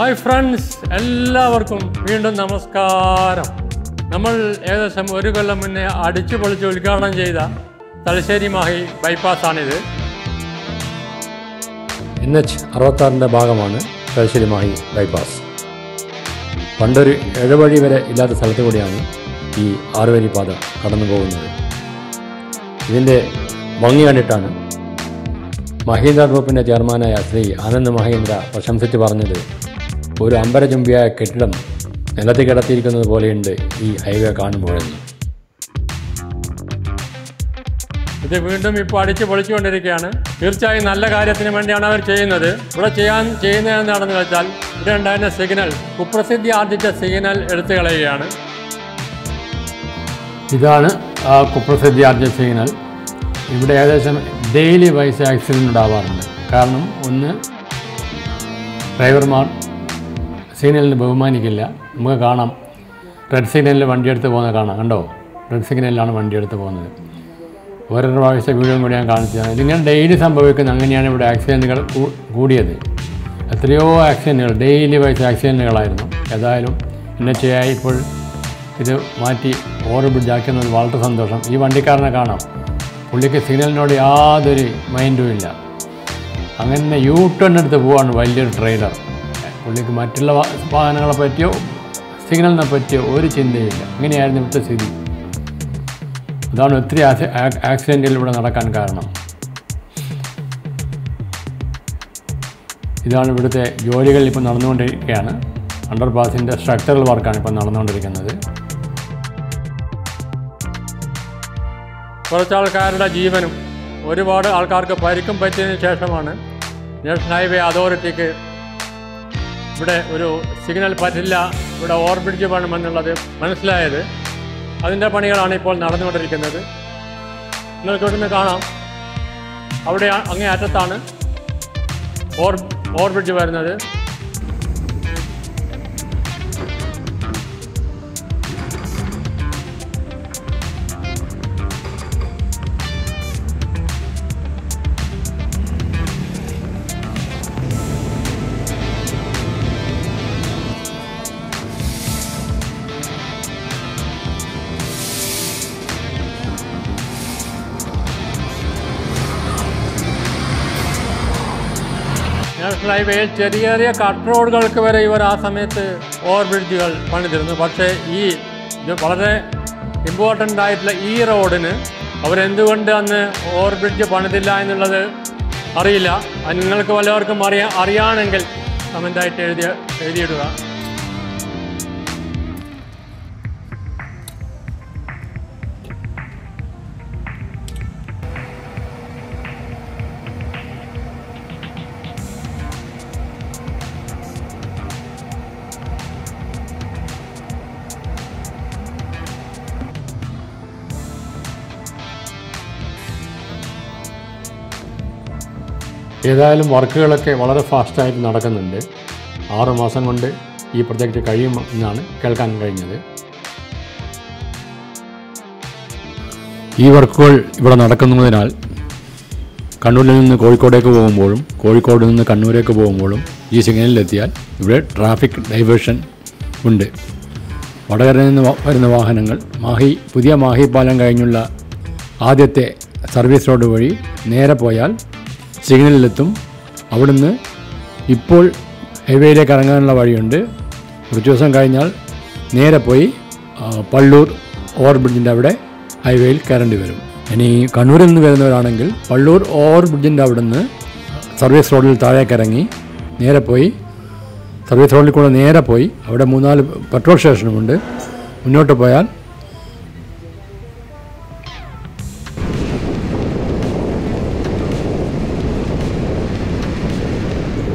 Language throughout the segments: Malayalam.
ഹായ് ഫ്രണ്ട്സ്, എല്ലാവർക്കും വീണ്ടും നമസ്കാരം. നമ്മൾ ഏകദേശം ഒരു കൊല്ലം മുന്നേ അടിച്ചു പൊളിച്ച് ഉദ്ഘാടനം ചെയ്ത തലശ്ശേരി മാഹി ബൈപ്പാസാണിത്. NH 66 ഭാഗമാണ് തലശ്ശേരി മാഹി ബൈപ്പാസ്. പണ്ടൊരു ഇഴവഴി വരെ ഇല്ലാത്ത സ്ഥലത്ത് കൂടിയാണ് ഈ 6 വരി പാത കടന്നു പോകുന്നത്. ഇതിൻ്റെ ഭംഗി കണ്ടിട്ടാണ് മഹീന്ദ്ര ഗ്രൂപ്പിൻ്റെ ചെയർമാനായ ശ്രീ ആനന്ദ് മഹീന്ദ്ര പ്രശംസിച്ച് പറഞ്ഞത്, ഒരു അമ്പരചുംബിയായ കെട്ടിടം നിലത്ത് കിടത്തിയിരിക്കുന്നത് പോലെയുണ്ട് ഈ ഹൈവേ കാണുമ്പോഴെന്ന്. ഇത് വീണ്ടും ഇപ്പോൾ അടിച്ചു പൊളിച്ചുകൊണ്ടിരിക്കുകയാണ്. തീർച്ചയായും നല്ല കാര്യത്തിന് വേണ്ടിയാണ് അവർ ചെയ്യുന്നത്. ഇവിടെ ചെയ്യുന്നത് എന്താണെന്ന് വെച്ചാൽ, ഇവിടെ ഉണ്ടായിരുന്ന സിഗ്നൽ, കുപ്രസിദ്ധി ആർജിച്ച സിഗ്നൽ എടുത്തു കളയുകയാണ്. ഇതാണ് ആ കുപ്രസിദ്ധി ആർജിച്ച സിഗ്നൽ. ഇവിടെ ഏകദേശം ഡെയിലി വൈസ് ആക്സിഡൻറ്റ് ഉണ്ടാവാറുണ്ട്. കാരണം ഒന്ന്, ഡ്രൈവർമാർ സിഗ്നലിന് ബഹുമാനിക്കില്ല. നമുക്ക് കാണാം, റെഡ് സിഗ്നലിൽ വണ്ടിയെടുത്ത് പോകുന്നത് കാണാം. കണ്ടോ, റെഡ് സിഗ്നലിലാണ് വണ്ടിയെടുത്ത് പോകുന്നത്. ഓരോരോ പ്രാവശ്യത്തെ വീഡിയോ കൂടി ഞാൻ കാണിച്ചതാണ്. ഇതിങ്ങനെ ഡെയിലി സംഭവിക്കുന്നത്. അങ്ങനെയാണ് ഇവിടെ ആക്സിഡൻറ്റുകൾ കൂടിയത്. എത്രയോ ആക്സിഡൻറ്റുകൾ, ഡെയിലി വൈസ് ആക്സിഡൻറ്റുകളായിരുന്നു. ഏതായാലും NHAI ഇപ്പോൾ ഇത് മാറ്റി ഓവർ ബ്രിഡ്ജ് ആക്കുന്നത് വളരെ സന്തോഷം. ഈ വണ്ടിക്കാരനെ കാണാം, പുള്ളിക്ക് സിഗ്നലിനോട് യാതൊരു മൈൻഡും ഇല്ല. അങ്ങനെ U-turn എടുത്ത് പോവാണ് വലിയൊരു ട്രെയിലർ. പുള്ളിക്ക് മറ്റുള്ള വാഹനങ്ങളെ പറ്റിയോ സിഗ്നലിനെ പറ്റിയോ ഒരു ചിന്തയില്ല. ഇങ്ങനെയായിരുന്നു ഇവിടുത്തെ സ്ഥിതി. അതാണ് ഒത്തിരി ആക്സിഡൻറ്റുകൾ ഇവിടെ നടക്കാൻ കാരണം. ഇതാണ് ഇവിടുത്തെ ജോലികൾ ഇപ്പോൾ നടന്നുകൊണ്ടിരിക്കുകയാണ്. അണ്ടർപാസിൻ്റെ സ്ട്രക്ചറൽ വർക്കാണ് ഇപ്പോൾ നടന്നുകൊണ്ടിരിക്കുന്നത്. കുറച്ച് ആൾക്കാരുടെ ജീവനും ഒരുപാട് ആൾക്കാർക്ക് പരിക്കും പറ്റിയതിന് ശേഷമാണ് നാഷണൽ ഹൈവേ അതോറിറ്റിക്ക് ഇവിടെ ഒരു സിഗ്നൽ പറ്റില്ല, ഇവിടെ ഓവർ ബ്രിഡ്ജ് വേണമെന്നുള്ളത് മനസ്സിലായത്. അതിൻ്റെ പണികളാണ് ഇപ്പോൾ നടന്നുകൊണ്ടിരിക്കുന്നത്. നിങ്ങൾക്ക് ഇവിടുന്ന് കാണാം, അവിടെ അങ്ങേ അറ്റത്താണ് ഓവർ ബ്രിഡ്ജ് വരുന്നത്. നാഷണൽ ഹൈവേയിൽ ചെറിയ ചെറിയ കട്ട് റോഡുകൾക്ക് വരെ ഇവർ ആ സമയത്ത് ഓവർ ബ്രിഡ്ജുകൾ പണിതിരുന്നു. പക്ഷേ ഇത് വളരെ ഇമ്പോർട്ടൻ്റ് ആയിട്ടുള്ള ഈ റോഡിന് അവരെന്തുകൊണ്ട് അന്ന് ഓവർ ബ്രിഡ്ജ് പണിതില്ല എന്നുള്ളത് അറിയില്ല. അത് നിങ്ങൾക്ക് വല്ലവർക്കും അറിയാണെങ്കിൽ കമൻ്റായിട്ട് എഴുതിയിടുക. ഏതായാലും വർക്കുകളൊക്കെ വളരെ ഫാസ്റ്റായിട്ട് നടക്കുന്നുണ്ട്. 6 മാസം കൊണ്ട് ഈ പ്രൊജക്റ്റ് കഴിയും എന്നാണ് കേൾക്കാൻ കഴിഞ്ഞത്. ഈ വർക്കുകൾ ഇവിടെ നടക്കുന്നതിനാൽ കണ്ണൂരിൽ നിന്ന് കോഴിക്കോടേക്ക് പോകുമ്പോഴും കോഴിക്കോട് നിന്ന് കണ്ണൂരേക്ക് പോകുമ്പോഴും ഈ സിഗ്നലിലെത്തിയാൽ ഇവിടെ ട്രാഫിക് ഡൈവേർഷൻ ഉണ്ട്. വടകരയിൽ നിന്ന് വരുന്ന വാഹനങ്ങൾ പുതിയ മാഹി പാലം കഴിഞ്ഞുള്ള ആദ്യത്തെ സർവീസ് റോഡ് വഴി നേരെ പോയാൽ സിഗ്നലിലെത്തും. അവിടുന്ന് ഇപ്പോൾ ഹൈവേയിലേക്ക് ഇറങ്ങാനുള്ള വഴിയുണ്ട്. കുറച്ച് ദിവസം കഴിഞ്ഞാൽ നേരെ പോയി പള്ളൂർ ഓവർ ബ്രിഡ്ജിൻ്റെ അവിടെ ഹൈവേയിൽ കയറേണ്ടി വരും. ഇനി കണ്ണൂരിൽ നിന്ന് വരുന്നവരാണെങ്കിൽ പള്ളൂർ ഓവർ ബ്രിഡ്ജിൻ്റെ അവിടെ നിന്ന് സർവീസ് റോഡിൽ താഴേക്ക് ഇറങ്ങി നേരെ പോയി സർവീസ് റോഡിൽ കൂടെ നേരെ പോയി അവിടെ 3-4 പെട്രോൾ സ്റ്റേഷനുമുണ്ട്. മുന്നോട്ട് പോയാൽ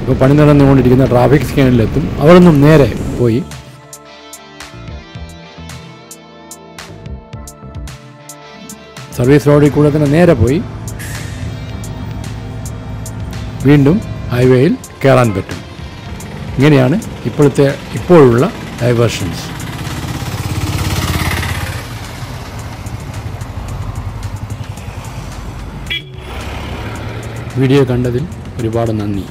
ഇപ്പോൾ പണി നടന്നുകൊണ്ടിരിക്കുന്ന ട്രാഫിക് സിഗ്നലിലെത്തും. അവിടെ നിന്നും നേരെ പോയി സർവീസ് റോഡിൽ കൂടെ തന്നെ നേരെ പോയി വീണ്ടും ഹൈവേയിൽ കയറാൻ പറ്റും. ഇങ്ങനെയാണ് ഇപ്പോഴുള്ള ഡൈവേർഷൻസ്. വീഡിയോ കണ്ടതിൽ ഒരുപാട് നന്ദി.